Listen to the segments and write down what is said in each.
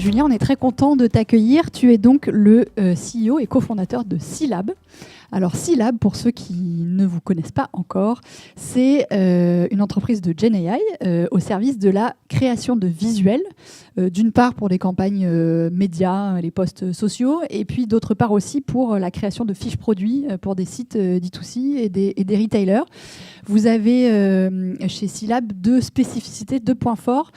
Julien, on est très content de t'accueillir. Tu es donc le CEO et cofondateur de Sealab. Alors Sealab, pour ceux qui ne vous connaissent pas encore, c'est une entreprise de GenAI au service de la création de visuels, d'une part pour les campagnes médias, les posts sociaux, et puis d'autre part aussi pour la création de fiches produits pour des sites D2C et des retailers. Vous avez chez Sealab deux spécificités, deux points forts,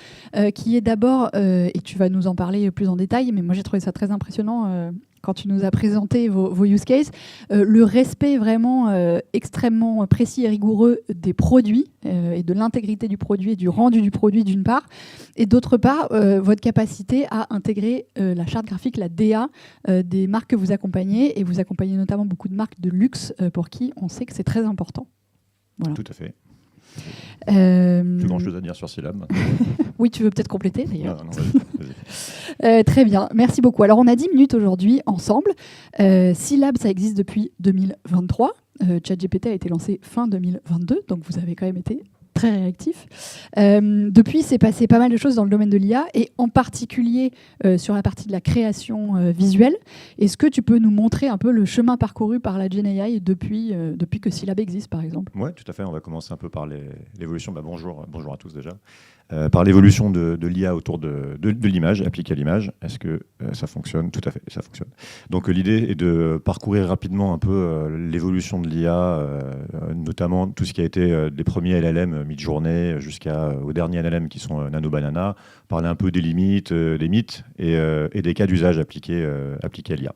qui est d'abord, et tu vas nous en parler plus en détail, mais moi j'ai trouvé ça très impressionnant quand tu nous as présenté vos use cases, le respect vraiment extrêmement précis et rigoureux des produits et de l'intégrité du produit et du rendu du produit d'une part, et d'autre part, votre capacité à intégrer la charte graphique, la DA des marques que vous accompagnez, et vous accompagnez notamment beaucoup de marques de luxe pour qui on sait que c'est très important. Voilà. Tout à fait. Plus grand chose à dire sur Sealab. Oui, tu veux peut-être compléter d'ailleurs. Non, vas-y. Très bien, merci beaucoup. Alors on a 10 minutes aujourd'hui ensemble. Sealab, ça existe depuis 2023. ChatGPT a été lancé fin 2022, donc vous avez quand même été très réactif. Depuis, c'est passé pas mal de choses dans le domaine de l'IA et en particulier sur la partie de la création visuelle. Est-ce que tu peux nous montrer un peu le chemin parcouru par la GenAI depuis que Sealab existe, par exemple ? Oui, tout à fait. On va commencer un peu par l'évolution. Bonjour à tous déjà. Par l'évolution de l'IA autour de l'image, appliquée à l'image. Est-ce que ça fonctionne ? Tout à fait, ça fonctionne. Donc l'idée est de parcourir rapidement un peu l'évolution de l'IA, notamment tout ce qui a été des premiers LLM mid-journée jusqu'aux derniers LLM qui sont Nano Banana, parler un peu des limites, des mythes et des cas d'usage appliqués à l'IA.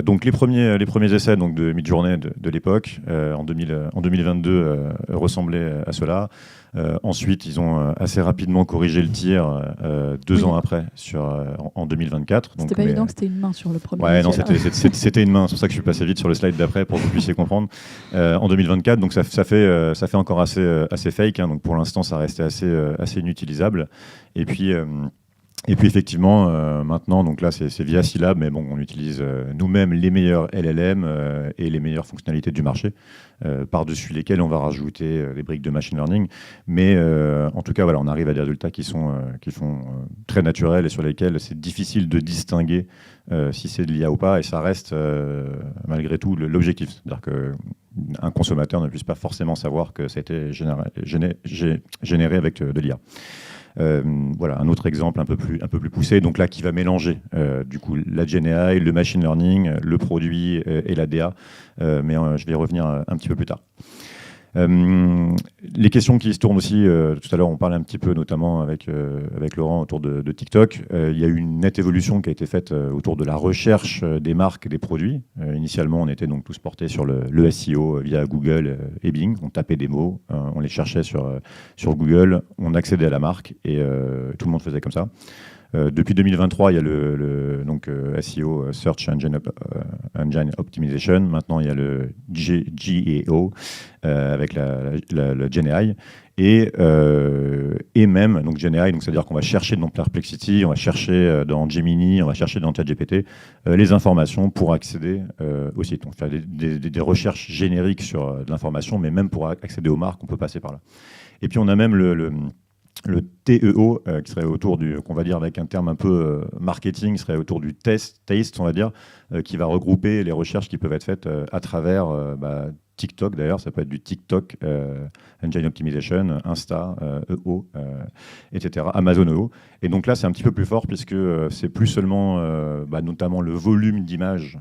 Donc les premiers essais donc, de mid-journée de l'époque, en 2022, ressemblaient à cela. Ensuite, ils ont assez rapidement corrigé le tir 2 ans après, en 2024. C'était pas évident que c'était une main sur le premier. Ouais, non, c'était une main. C'est pour ça que je suis passé vite sur le slide d'après pour que vous puissiez comprendre. En 2024, donc ça fait encore assez fake. Hein, donc pour l'instant, ça restait assez inutilisable. Et puis effectivement, maintenant, donc là, c'est via Sealab, mais bon, on utilise nous-mêmes les meilleurs LLM et les meilleures fonctionnalités du marché, par-dessus lesquelles on va rajouter des briques de machine learning. Mais en tout cas, voilà, on arrive à des résultats qui sont très naturels et sur lesquels c'est difficile de distinguer si c'est de l'IA ou pas, et ça reste malgré tout l'objectif. C'est-à-dire qu'un consommateur ne puisse pas forcément savoir que ça a été généré avec de l'IA. Voilà, un autre exemple un peu plus poussé, donc là qui va mélanger du coup la GenAI, le machine learning, le produit et la DA, mais je vais y revenir un petit peu plus tard. Les questions qui se tournent aussi, tout à l'heure on parlait un petit peu notamment avec Laurent autour de TikTok. Il y a eu une nette évolution qui a été faite autour de la recherche des marques et des produits. Initialement on était donc tous portés sur le SEO via Google et Bing. On tapait des mots, on les cherchait sur Google, on accédait à la marque et tout le monde faisait comme ça. Depuis 2023, il y a le SEO, Search Engine Optimization. Maintenant, il y a le GEO avec la GenAI. Et même, donc GenAI, donc c'est-à-dire qu'on va chercher dans Perplexity, on va chercher dans Gemini, on va chercher dans ChatGPT les informations pour accéder au site. Donc faire des recherches génériques sur de l'information, mais même pour accéder aux marques, on peut passer par là. Et puis on a même le TEO, qui serait autour qu'on va dire avec un terme un peu marketing, serait autour du taste, on va dire, qui va regrouper les recherches qui peuvent être faites à travers TikTok d'ailleurs, ça peut être du TikTok, Engine Optimization, Insta, EO, etc., Amazon EO. Et donc là, c'est un petit peu plus fort puisque c'est plus seulement notamment le volume d'images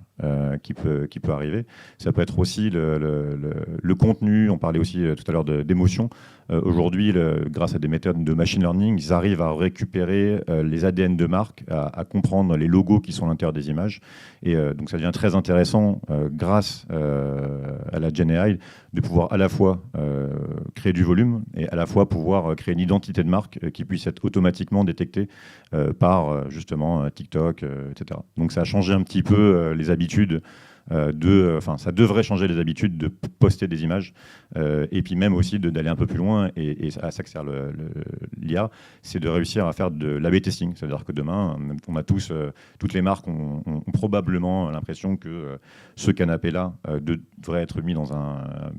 qui peut arriver. Ça peut être aussi le contenu, on parlait aussi tout à l'heure d'émotion. Aujourd'hui, grâce à des méthodes de machine learning, ils arrivent à récupérer les ADN de marque, à comprendre les logos qui sont à l'intérieur des images. Et donc ça devient très intéressant grâce à la GenAI de pouvoir à la fois créer du volume et à la fois pouvoir créer une identité de marque qui puisse être automatiquement détectée par justement TikTok, etc. Donc ça a changé un petit peu les habitudes ça devrait changer les habitudes de poster des images, et puis même aussi d'aller un peu plus loin, et à ça que sert l'IA, c'est de réussir à faire de l'A/B testing. C'est-à-dire que demain, on a toutes les marques ont probablement l'impression que ce canapé-là devrait être mis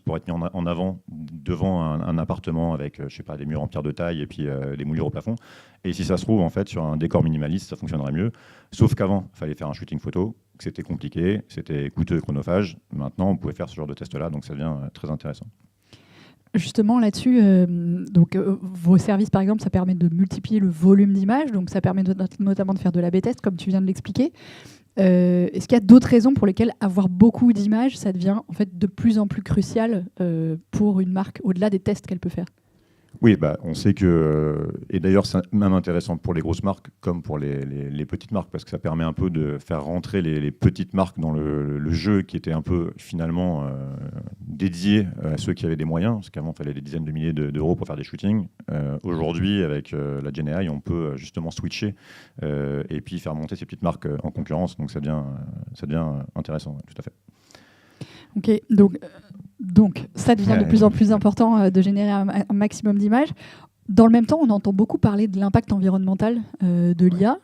pour être mis en avant devant un appartement avec, je sais pas, des murs en pierre de taille et puis des moulures au plafond. Et si ça se trouve, en fait, sur un décor minimaliste, ça fonctionnerait mieux. Sauf qu'avant, il fallait faire un shooting photo, que c'était compliqué, c'était coûteux et chronophage. Maintenant, on pouvait faire ce genre de test-là, donc ça devient très intéressant. Justement, là-dessus, vos services, par exemple, ça permet de multiplier le volume d'images, donc ça permet notamment de faire de l'A/B test, comme tu viens de l'expliquer. Est-ce qu'il y a d'autres raisons pour lesquelles avoir beaucoup d'images, ça devient en fait de plus en plus crucial pour une marque, au-delà des tests qu'elle peut faire? Oui, on sait que, et d'ailleurs c'est même intéressant pour les grosses marques comme pour les petites marques, parce que ça permet un peu de faire rentrer les petites marques dans le jeu qui était un peu finalement dédié à ceux qui avaient des moyens, parce qu'avant il fallait des dizaines de milliers d'euros pour faire des shootings. Aujourd'hui, avec la GenAI, on peut justement switcher et puis faire monter ces petites marques en concurrence, donc ça devient intéressant, tout à fait. Ok, donc ça devient de plus en plus important de générer un maximum d'images. Dans le même temps, on entend beaucoup parler de l'impact environnemental de l'IA,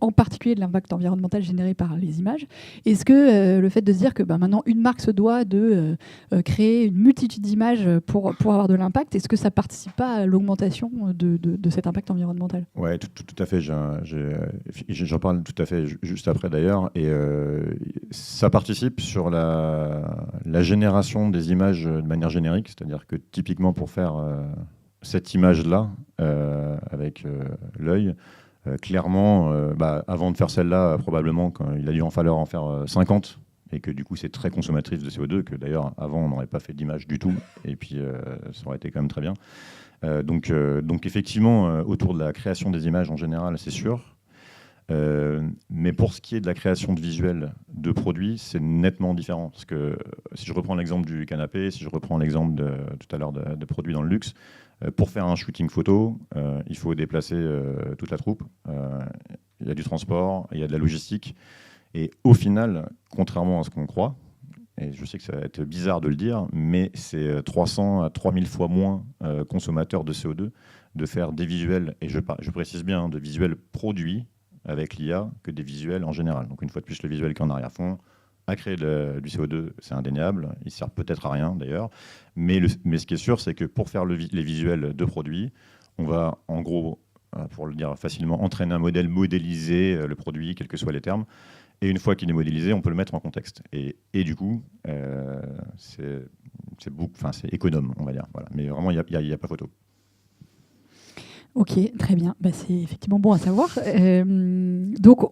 en particulier de l'impact environnemental généré par les images. Est-ce que le fait de se dire que maintenant une marque se doit de créer une multitude d'images pour avoir de l'impact, est-ce que ça ne participe pas à l'augmentation de cet impact environnemental? Oui, tout à fait. J'en parle tout à fait juste après d'ailleurs. Et ça participe sur la génération des images de manière générique. C'est-à-dire que typiquement pour faire cette image-là avec l'œil, clairement, avant de faire celle-là, probablement il a dû en falloir en faire 50. Et que du coup c'est très consommatrice de CO2, que d'ailleurs avant on n'aurait pas fait d'image du tout, et puis ça aurait été quand même très bien. Donc effectivement, autour de la création des images en général, c'est sûr. Mais pour ce qui est de la création de visuels de produits, c'est nettement différent. Parce que si je reprends l'exemple du canapé, si je reprends l'exemple tout à l'heure de produits dans le luxe, pour faire un shooting photo, il faut déplacer toute la troupe. Il y a du transport, il y a de la logistique. Et au final, contrairement à ce qu'on croit, et je sais que ça va être bizarre de le dire, mais c'est 300 à 3000 fois moins consommateur de CO2 de faire des visuels, et je précise bien, de visuels produits avec l'IA que des visuels en général. Donc une fois de plus, le visuel qui est en arrière-fond, à créer du CO2, c'est indéniable. Il ne sert peut-être à rien d'ailleurs. Mais ce qui est sûr, c'est que pour faire les visuels de produits, on va en gros, pour le dire facilement, entraîner un modèle, modéliser le produit, quels que soient les termes. Et une fois qu'il est modélisé, on peut le mettre en contexte. Et du coup, c'est économe, on va dire. Voilà. Mais vraiment, il n'y a pas photo. Ok, très bien. C'est effectivement bon à savoir. Donc,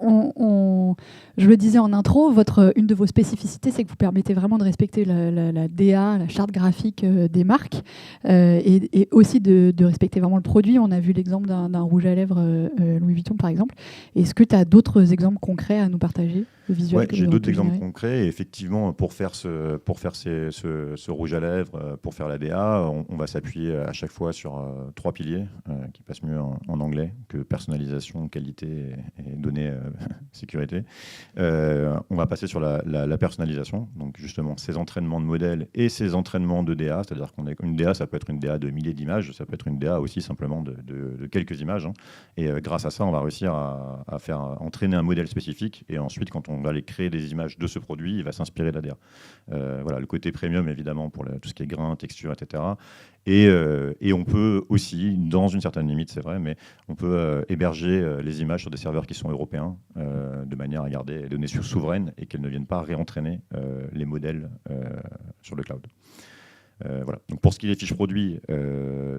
je le disais en intro, une de vos spécificités, c'est que vous permettez vraiment de respecter la DA, la charte graphique des marques, et aussi de respecter vraiment le produit. On a vu l'exemple d'un rouge à lèvres Louis Vuitton, par exemple. Est-ce que tu as d'autres exemples concrets à nous partager? Ouais, j'ai d'autres exemples concrets. Et effectivement, pour faire ce rouge à lèvres, pour faire la DA, on va s'appuyer à chaque fois sur 3 piliers qui passent mieux en anglais que personnalisation, qualité et données sécurité. On va passer sur la personnalisation, donc justement ces entraînements de modèles et ces entraînements de DA, c'est-à-dire qu'une DA, ça peut être une DA de milliers d'images, ça peut être une DA aussi simplement de quelques images. Et grâce à ça, on va réussir à faire entraîner un modèle spécifique, et ensuite, quand on va aller créer des images de ce produit, il va s'inspirer de la DA. Voilà, le côté premium, évidemment, pour tout ce qui est grain, texture, etc. Et on peut aussi, dans une certaine limite, c'est vrai, mais on peut héberger les images sur des serveurs qui sont européens, de manière à garder les données souveraines et qu'elles ne viennent pas réentraîner les modèles sur le cloud. Voilà. Donc pour ce qui est des fiches produits,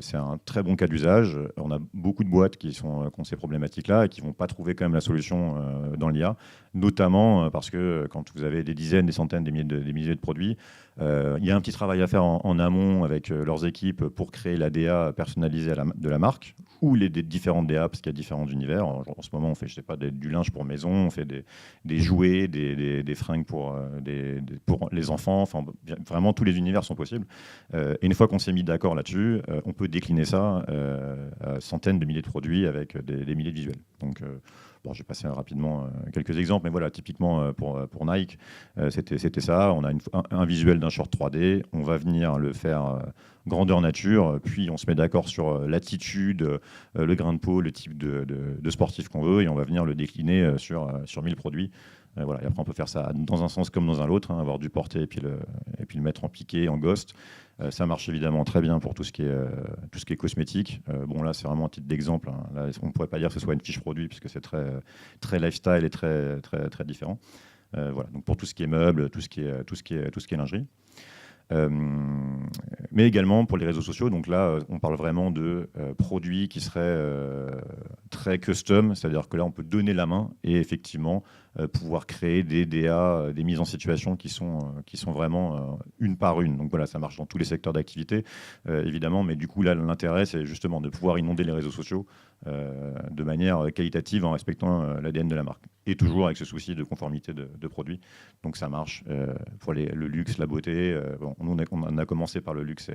c'est un très bon cas d'usage. On a beaucoup de boîtes qui ont ces problématiques-là et qui ne vont pas trouver quand même la solution dans l'IA, notamment parce que quand vous avez des dizaines, des centaines, des milliers de produits, il y a un petit travail à faire en amont avec leurs équipes pour créer la DA personnalisée de la marque, ou les différentes DA, parce qu'il y a différents univers. En ce moment, on fait, je sais pas, du linge pour maison, on fait des jouets, des fringues pour les enfants. Enfin, vraiment, tous les univers sont possibles. Et une fois qu'on s'est mis d'accord là-dessus, on peut décliner ça à centaines de milliers de produits avec des milliers de visuels. Donc, Bon, j'ai passé rapidement quelques exemples, mais voilà, typiquement pour Nike, c'était ça. On a un visuel d'un short 3D, on va venir le faire grandeur nature, puis on se met d'accord sur l'attitude, le grain de peau, le type de sportif qu'on veut, et on va venir le décliner sur 1000 produits. Voilà. Et après, on peut faire ça dans un sens comme dans un autre, avoir du porté et puis le mettre en piqué, en ghost. Ça marche évidemment très bien pour tout ce qui est cosmétique. Bon, là, c'est vraiment un titre d'exemple. Hein. Là, on ne pourrait pas dire que ce soit une fiche produit, puisque c'est très lifestyle et très, très, très différent. Voilà. Donc, pour tout ce qui est meubles, tout ce qui est lingerie. Mais également pour les réseaux sociaux. Donc là, on parle vraiment de produits qui seraient très custom, c'est-à-dire que là, on peut donner la main et effectivement pouvoir créer des DA, des mises en situation qui sont vraiment une par une. Donc voilà, ça marche dans tous les secteurs d'activité, évidemment, mais du coup, là, l'intérêt, c'est justement de pouvoir inonder les réseaux sociaux de manière qualitative en respectant l'ADN de la marque. Et toujours avec ce souci de conformité de produits. Donc ça marche pour le luxe, la beauté. Bon, on a commencé par le luxe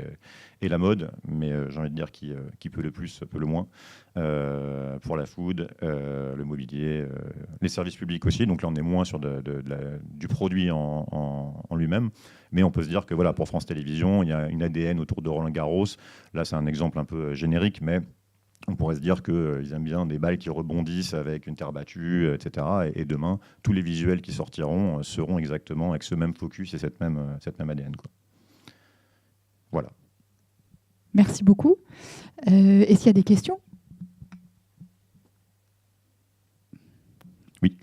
et la mode, mais j'ai envie de dire qui peut le plus, peut le moins. Pour la food, le mobilier, les services publics aussi. Donc là, on est moins sur du produit en lui-même. Mais on peut se dire que voilà, pour France Télévisions, il y a une ADN autour de Roland Garros. Là, c'est un exemple un peu générique, mais on pourrait se dire qu'ils aiment bien des balles qui rebondissent avec une terre battue, etc. Et demain, tous les visuels qui sortiront seront exactement avec ce même focus et cette même ADN, quoi. Voilà. Merci beaucoup. Est-ce qu'il y a des questions ? Oui.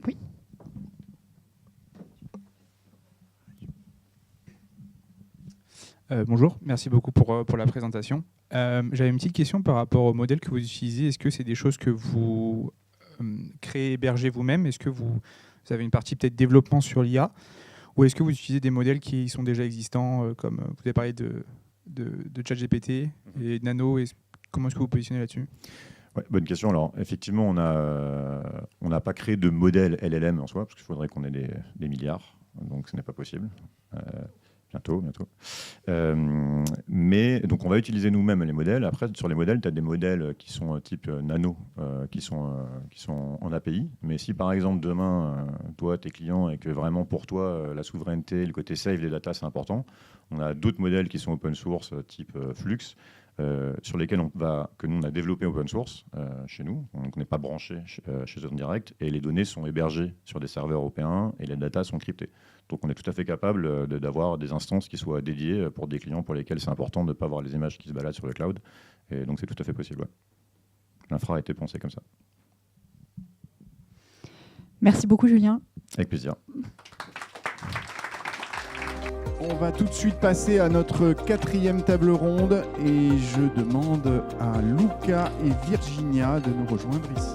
Bonjour, merci beaucoup pour la présentation. J'avais une petite question par rapport au modèle que vous utilisez. Est-ce que c'est des choses que vous créez, hébergez vous-même ? Est-ce que vous avez une partie peut-être développement sur l'IA ? Ou est-ce que vous utilisez des modèles qui sont déjà existants, comme vous avez parlé de ChatGPT et Nano, comment est-ce que vous positionnez là-dessus ? Ouais, bonne question. Alors, effectivement, on n'a pas créé de modèle LLM en soi, parce qu'il faudrait qu'on ait des milliards, donc ce n'est pas possible. Bientôt. Mais donc, on va utiliser nous-mêmes les modèles. Après, sur les modèles, tu as des modèles qui sont type nano, qui sont en API. Mais si, par exemple, demain, toi, tes clients, et que vraiment pour toi, la souveraineté, le côté save des data, c'est important, on a d'autres modèles qui sont open source, type Flux, sur lesquels que nous, on a développé open source chez nous. Donc, on n'est pas branché chez eux en direct. Et les données sont hébergées sur des serveurs européens et les data sont cryptées. Donc, on est tout à fait capable d'avoir des instances qui soient dédiées pour des clients pour lesquels c'est important de ne pas avoir les images qui se baladent sur le cloud. Et donc, c'est tout à fait possible. Ouais. L'infra a été pensé comme ça. Merci beaucoup, Julien. Avec plaisir. On va tout de suite passer à notre 4e table ronde et je demande à Luca et Virginia de nous rejoindre ici.